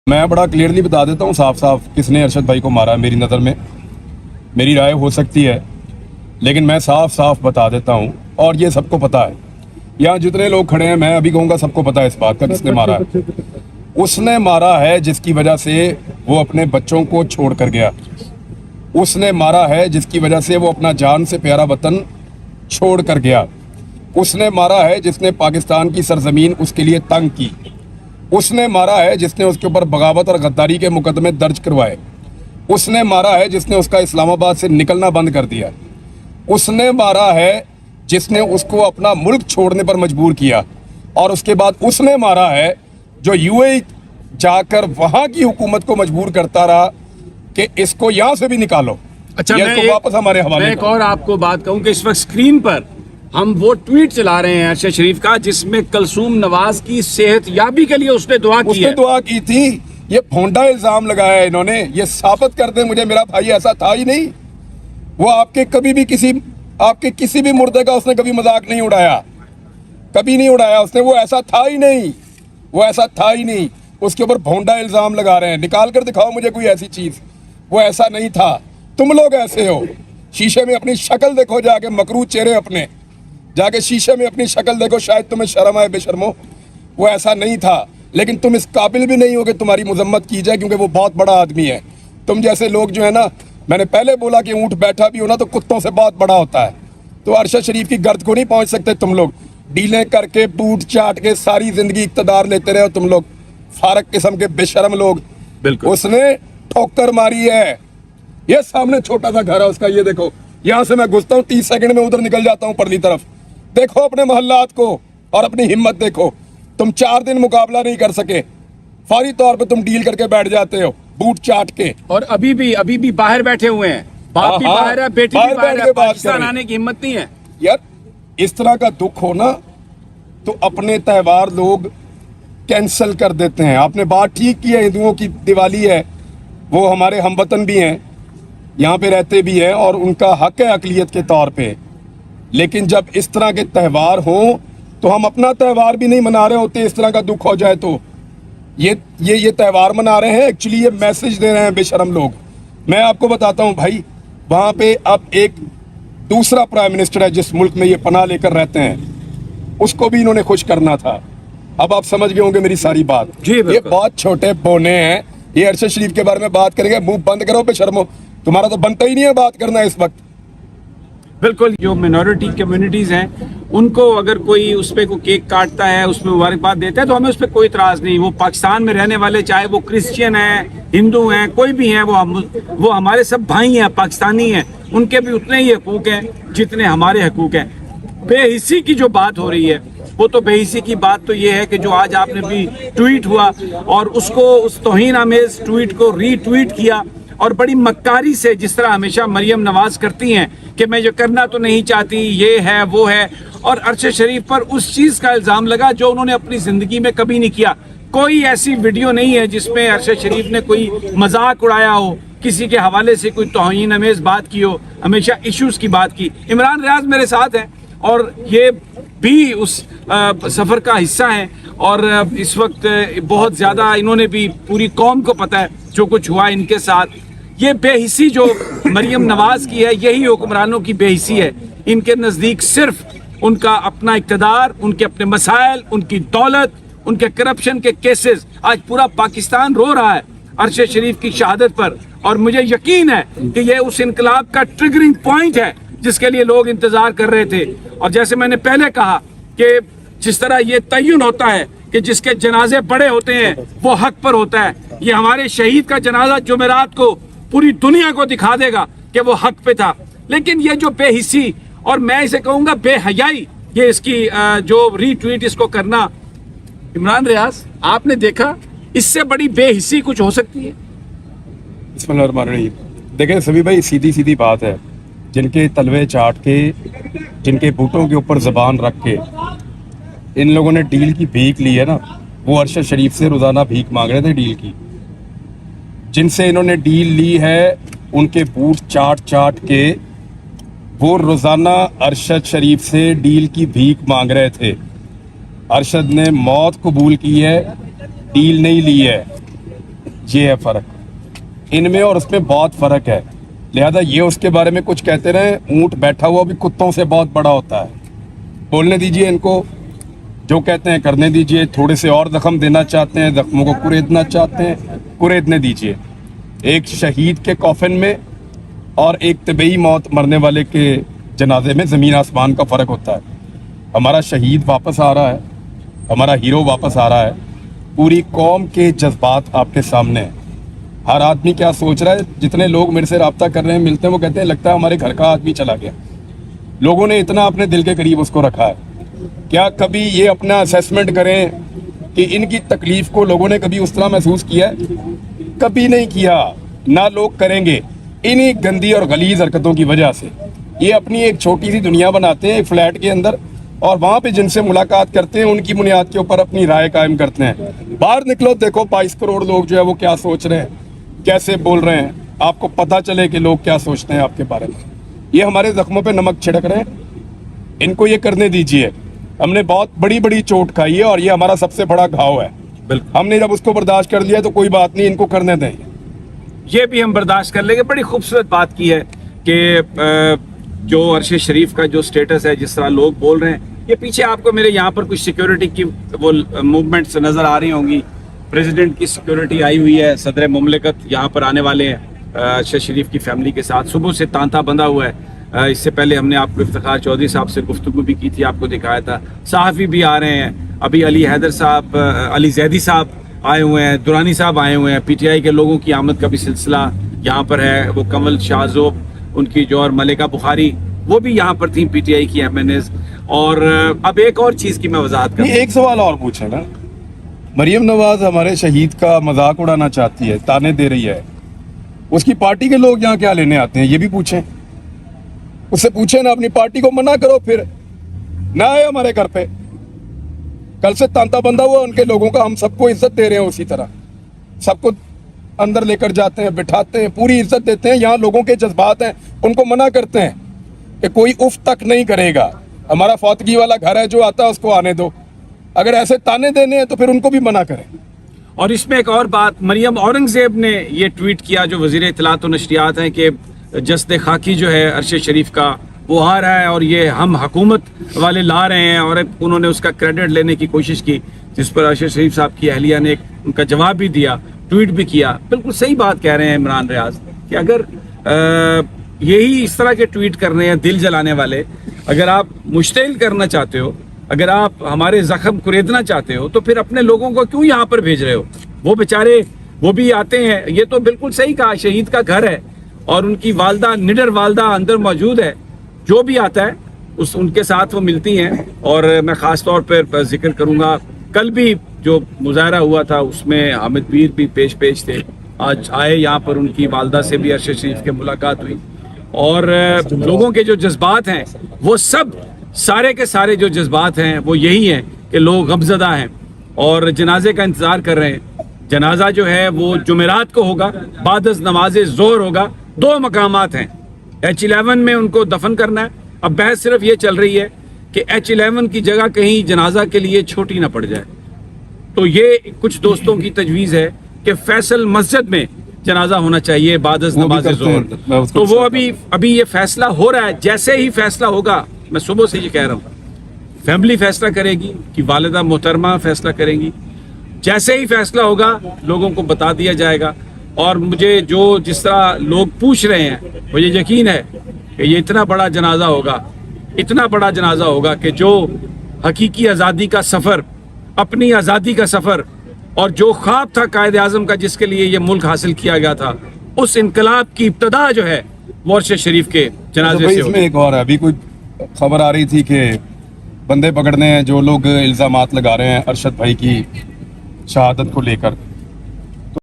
मैं बड़ा क्लियरली बता देता हूँ साफ साफ किसने अरशद भाई को मारा है। मेरी नज़र में मेरी राय हो सकती है, लेकिन मैं साफ साफ बता देता हूँ और ये सबको पता है। यहाँ जितने लोग खड़े हैं, मैं अभी कहूँगा सबको पता है इस बात का किसने मारा है। उसने मारा है जिसकी वजह से वो अपने बच्चों को छोड़ कर गया। उसने मारा है जिसकी वजह से वो अपना जान से प्यारा वतन छोड़ कर गया। उसने मारा है जिसने पाकिस्तान की सरजमीन उसके लिए तंग की। उसने मारा है जिसने उसके ऊपर बगावत और गद्दारी के मुकदमे दर्ज करवाए। उसने मारा है जिसने उसका इस्लामाबाद से निकलना बंद कर दिया। उसने मारा है जिसने उसको अपना मुल्क छोड़ने पर मजबूर किया। और उसके बाद उसने मारा है जो यूएई जाकर वहां की हुकूमत को मजबूर करता रहा कि इसको यहां से भी निकालो। अच्छा, मैं वापस हमारे हवाले मैं एक और आपको बात कहूं कि इस वक्त स्क्रीन पर हम वो ट्वीट चला रहे हैं अरशद शरीफ का, जिसमें कलसूम नवाज की सेहत याबी के लिए उसने दुआ की है। दुआ की थी। ये भोंडा इल्जाम लगाया है इन्होंने। ये साबित कर दे मुझे मेरा भाई ऐसा था ही नहीं। वो आपके किसी भी मुर्दे का उसने कभी मजाक नहीं उड़ाया, कभी नहीं उड़ाया उसने। वो ऐसा था ही नहीं, वो ऐसा था ही नहीं। उसके ऊपर भोंडा इल्जाम लगा रहे हैं। निकाल कर दिखाओ मुझे कोई ऐसी चीज। वो ऐसा नहीं था। तुम लोग ऐसे हो। शीशे में अपनी शक्ल देखो, जाके मकरू चेहरे अपने जाके शीशे में अपनी शक्ल देखो, शायद तुम्हें शर्म आए बेशर्मो। वो ऐसा नहीं था, लेकिन तुम इस काबिल भी नहीं हो कि तुम्हारी मजम्मत की जाए, क्योंकि वो बहुत बड़ा आदमी है। तुम जैसे लोग जो है ना, मैंने पहले बोला कि ऊंट बैठा भी हो ना तो कुत्तों से बहुत बड़ा होता है। तो अरशद शरीफ की गर्द को नहीं पहुंच सकते तुम लोग। डीलें करके बूट चाट के सारी जिंदगी इक्तदार लेते रहे हो तुम लोग, फारक किस्म के बेशर्म लोग। बिल्कुल उसने ठोकर मारी है। ये सामने छोटा सा घर है उसका, ये देखो। यहाँ से मैं घुसता हूँ 30 सेकंड में उधर निकल जाता हूँ परली तरफ। देखो अपने मोहल्लात को और अपनी हिम्मत देखो। तुम 4 दिन मुकाबला नहीं कर सके, फौरी तौर पे तुम डील करके बैठ जाते हो बूट चाट के। और अभी भी बाहर बैठे हुए हैं। बाप भी बाहर है, बेटी भी बाहर है, पाकिस्तान आने की हिम्मत नहीं है। यार इस तरह का दुख हो ना तो अपने त्योहार लोग कैंसिल कर देते हैं। आपने बात ठीक की है, हिंदुओं की दिवाली है, वो हमारे हमवतन भी हैं, यहाँ पे रहते भी हैं और उनका हक है अकलियत के तौर पे। लेकिन जब इस तरह के त्यौहार हों तो हम अपना त्यौहार भी नहीं मना रहे होते। इस तरह का दुख हो जाए तो ये त्यौहार मना रहे हैं, एक्चुअली ये मैसेज दे रहे हैं बेशरम लोग। मैं आपको बताता हूँ भाई, वहाँ पे अब एक दूसरा प्राइम मिनिस्टर है जिस मुल्क में ये पनाह लेकर रहते हैं, उसको भी इन्होंने खुश करना था। अब आप समझ गए होंगे मेरी सारी बात। ये बहुत छोटे बोने हैं, ये अरशद शरीफ के बारे में बात करेंगे। मुंह बंद करो बेशर्मो, तुम्हारा तो बनता ही नहीं है बात करना इस वक्त। बिल्कुल, जो मिनॉरिटी कम्युनिटीज़ हैं उनको अगर कोई उस पर कोई केक काटता है, उसमें मुबारकबाद देता है, तो हमें उस पर कोई इतराज़ नहीं। वो पाकिस्तान में रहने वाले, चाहे वो क्रिश्चियन हैं, हिंदू हैं, कोई भी हैं, वो हमारे सब भाई हैं, पाकिस्तानी हैं। उनके भी उतने ही हकूक़ हैं जितने हमारे हकूक़ हैं। बेहिस्सी की जो बात हो रही है, वो तो बेहिस्सी की बात तो ये है कि जो आज आपने भी ट्वीट हुआ और उसको, उस तौहीन आमेज़ ट्वीट को रीट्वीट किया और बड़ी मक्कारी से, जिस तरह हमेशा मरियम नवाज करती हैं कि मैं जो करना तो नहीं चाहती, ये है वो है, और अरशद शरीफ पर उस चीज़ का इल्ज़ाम लगा जो उन्होंने अपनी ज़िंदगी में कभी नहीं किया। कोई ऐसी वीडियो नहीं है जिसमें अरशद शरीफ ने कोई मजाक उड़ाया हो, किसी के हवाले से कोई तौहीन आमेज़ बात की हो। हमेशा इश्यूज़ की बात की। इमरान रियाज मेरे साथ हैं और ये भी उस सफ़र का हिस्सा हैं और इस वक्त बहुत ज़्यादा इन्होंने भी, पूरी कौम को पता है जो कुछ हुआ इनके साथ। ये बेहिस्सी जो मरियम नवाज की है, यही हुक्मरानों की बेहिस्सी है। इनके नज़दीक सिर्फ उनका अपना इक़्तिदार, उनके अपने मसाइल, उनकी दौलत, उनके करप्शन के केसेस। आज पूरा पाकिस्तान रो रहा है अरशद शरीफ की शहादत पर, और मुझे यकीन है कि ये उस इनकलाब का ट्रिगरिंग पॉइंट है जिसके लिए लोग इंतजार कर रहे थे। और जैसे मैंने पहले कहा कि जिस तरह ये तय्युन होता है कि जिसके जनाजे बड़े होते हैं वो हक पर होता है, ये हमारे शहीद का जनाजा जुमेरात को पूरी दुनिया को दिखा देगा कि वो हक पे था। लेकिन ये जो बेहिस्सी, और मैं इसे कहूँगा बेहयाई, ये इसकी जो रीट्वीट इसको करना, इमरान रियाज आपने देखा इससे बड़ी बेहिस्सी कुछ हो सकती है? देखें सभी भाई, सीधी सीधी बात है। जिनके तलवे चाट के, जिनके बूटों के ऊपर ज़बान रख के इन लोगों ने डील की भीख ली है ना, वो अरशद शरीफ से रोज़ाना भीख मांग रहे थे डील की। जिनसे इन्होंने डील ली है उनके बूट चाट चाट के वो रोज़ाना अरशद शरीफ से डील की भीख मांग रहे थे। अरशद ने मौत कबूल की है, डील नहीं ली है। یہ ہے فرق ان میں اور اس میں بہت فرق ہے. لہذا یہ اس کے بارے میں کچھ کہتے رہیں, اونٹ بیٹھا ہوا بھی کتوں سے بہت بڑا ہوتا ہے. بولنے دیجئے ان کو, جو کہتے ہیں کرنے دیجئے. تھوڑے سے اور زخم دینا چاہتے ہیں, زخموں کو کریدنا چاہتے ہیں, کریدنے دیجئے. ایک شہید کے کافن میں اور ایک طبعی موت مرنے والے کے جنازے میں زمین آسمان کا فرق ہوتا ہے. ہمارا شہید واپس آ رہا ہے, ہمارا ہیرو واپس آ رہا ہے. پوری قوم کے جذبات آپ کے سامنے ہیں. ہر آدمی کیا سوچ رہا ہے, جتنے لوگ میرے سے رابطہ کر رہے ہیں, ملتے ہیں, وہ کہتے ہیں لگتا ہے ہمارے گھر کا آدمی چلا گیا. لوگوں نے اتنا اپنے دل کے قریب اس کو رکھا ہے. کیا کبھی یہ اپنا اسیسمنٹ کریں کہ ان کی تکلیف کو لوگوں نے کبھی اس طرح محسوس کیا ہے؟ کبھی نہیں کیا, نہ لوگ کریں گے. انہی گندی اور غلیظ حرکتوں کی وجہ سے یہ اپنی ایک چھوٹی سی دنیا بناتے ہیں ایک فلیٹ کے اندر, اور وہاں پہ جن سے ملاقات کرتے ہیں ان کی بنیاد کے اوپر اپنی رائے قائم کرتے ہیں. باہر نکلو, دیکھو 22 کروڑ لوگ جو ہے وہ کیا سوچ رہے ہیں, کیسے بول رہے ہیں. آپ کو پتہ چلے کہ لوگ کیا سوچتے ہیں آپ کے بارے میں. یہ ہمارے زخموں پہ نمک چھڑک رہے ہیں, ان کو یہ کرنے دیجئے. ہم نے بہت بڑی بڑی چوٹ کھائی ہے اور یہ ہمارا سب سے بڑا گھاؤ ہے. ہم نے جب اس کو برداشت کر لیا تو کوئی بات نہیں, ان کو کرنے دیں. یہ بھی ہم برداشت کر لیں گے. بڑی خوبصورت بات کی ہے کہ جو عرش شریف کا جو سٹیٹس ہے, جس طرح لوگ بول رہے ہیں, یہ پیچھے آپ کو میرے یہاں پر کچھ سیکیورٹی کی وہ موومنٹس نظر آ رہی ہوں گی. پریزیڈنٹ کی سیکیورٹی آئی ہوئی ہے, صدر مملکت یہاں پر آنے والے ہیں عرش شریف کی فیملی کے ساتھ. صبح سے تانتا بندھا ہوا ہے. اس سے پہلے ہم نے آپ کو افتخار چودھری صاحب سے گفتگو بھی کی تھی, آپ کو دکھایا تھا. صحافی بھی آ رہے ہیں, ابھی علی حیدر صاحب, علی زیدی صاحب آئے ہوئے ہیں, درانی صاحب آئے ہوئے ہیں. پی ٹی آئی کے لوگوں کی آمد کا بھی سلسلہ یہاں پر ہے. وہ کمل شاہ ذوب, ان کی جو, اور ملکہ بخاری, وہ بھی یہاں پر تھیں, پی ٹی آئی کی ایم این ایز. اور اب ایک اور چیز کی میں وضاحت کروں. ایک سوال اور پوچھیں نا, مریم نواز ہمارے شہید کا مذاق اڑانا چاہتی ہے, تانے دے رہی ہے, اس کی پارٹی کے لوگ یہاں کیا لینے آتے ہیں, یہ بھی پوچھیں. اس سے پوچھیں نا, اپنی پارٹی کو منع کرو, پھر نہ آئے ہمارے گھر پہ. کل سے تانتا بندھا ہوا ان کے لوگوں کا, ہم سب کو عزت دے رہے ہیں, اسی طرح سب کو اندر لے کر جاتے ہیں, بٹھاتے ہیں, پوری عزت دیتے ہیں. یہاں لوگوں کے جذبات ہیں, ان کو منع کرتے ہیں کہ کوئی اف تک نہیں کرے گا. ہمارا فوتگی والا گھر ہے, جو آتا ہے اس کو آنے دو. اگر ایسے تانے دینے ہیں تو پھر ان کو بھی منع کریں. اور اس میں ایک اور بات, مریم اورنگزیب نے یہ ٹویٹ کیا, جو وزیر اطلاعات و نشریات ہیں, کہ جسد خاکی جو ہے عرش شریف کا وہ آ رہا ہے اور یہ ہم حکومت والے لا رہے ہیں. اور انہوں نے اس کا کریڈٹ لینے کی کوشش کی, جس پر عرش شریف صاحب کی اہلیہ نے ان کا جواب بھی دیا, ٹویٹ بھی کیا. بالکل صحیح بات کہہ رہے ہیں عمران ریاض, کہ اگر یہی اس طرح کے ٹویٹ کرنے ہیں دل جلانے والے, اگر آپ مشتعل کرنا چاہتے ہو, اگر آپ ہمارے زخم کریدنا چاہتے ہو, تو پھر اپنے لوگوں کو کیوں یہاں پر بھیج رہے ہو؟ وہ بیچارے وہ بھی آتے ہیں. یہ تو بالکل صحیح کہا, شہید کا گھر ہے اور ان کی والدہ, نڈر والدہ اندر موجود ہے. جو بھی آتا ہے ان کے ساتھ وہ ملتی ہیں. اور میں خاص طور پر ذکر کروں گا, کل بھی جو مظاہرہ ہوا تھا اس میں حامد میر بھی پیش تھے. آج آئے یہاں پر, ان کی والدہ سے بھی عرش شریف کے ملاقات ہوئی. اور لوگوں کے جو جذبات ہیں وہ سب, سارے کے سارے جو جذبات ہیں وہ یہی ہیں کہ لوگ غمزدہ ہیں اور جنازے کا انتظار کر رہے ہیں. جنازہ جو ہے وہ جمعرات کو ہوگا, بعد از نماز ظہر ہوگا. 2 مقامات ہیں, H11 میں ان کو دفن کرنا ہے. اب بحث صرف یہ چل رہی ہے کہ H11 کی جگہ کہیں جنازہ کے لیے چھوٹی نہ پڑ جائے. تو یہ کچھ دوستوں کی تجویز ہے کہ فیصل مسجد میں جنازہ ہونا چاہیے بعد از نماز ظہر. تو وہ ابھی یہ فیصلہ ہو رہا ہے. جیسے ہی فیصلہ ہوگا, میں صبح سے یہ کہہ رہا ہوں, فیملی فیصلہ کرے گی کہ والدہ محترمہ فیصلہ کریں گی. جیسے ہی فیصلہ ہوگا لوگوں کو بتا دیا جائے گا. اور مجھے جس طرح لوگ پوچھ رہے ہیں, مجھے یقین ہے کہ یہ اتنا بڑا جنازہ ہوگا کہ جو حقیقی آزادی کا سفر, اپنی آزادی کا سفر, اور جو خواب تھا قائد اعظم کا جس کے لیے یہ ملک حاصل کیا گیا تھا, اس انقلاب کی ابتدا جو ہے وہ عرش شریف کے جنازے سے. اس میں ایک اور ہے, ابھی کوئی خبر آ رہی تھی کہ بندے پکڑنے ہیں جو لوگ الزامات لگا رہے ہیں ارشد بھائی کی شہادت کو لے کر.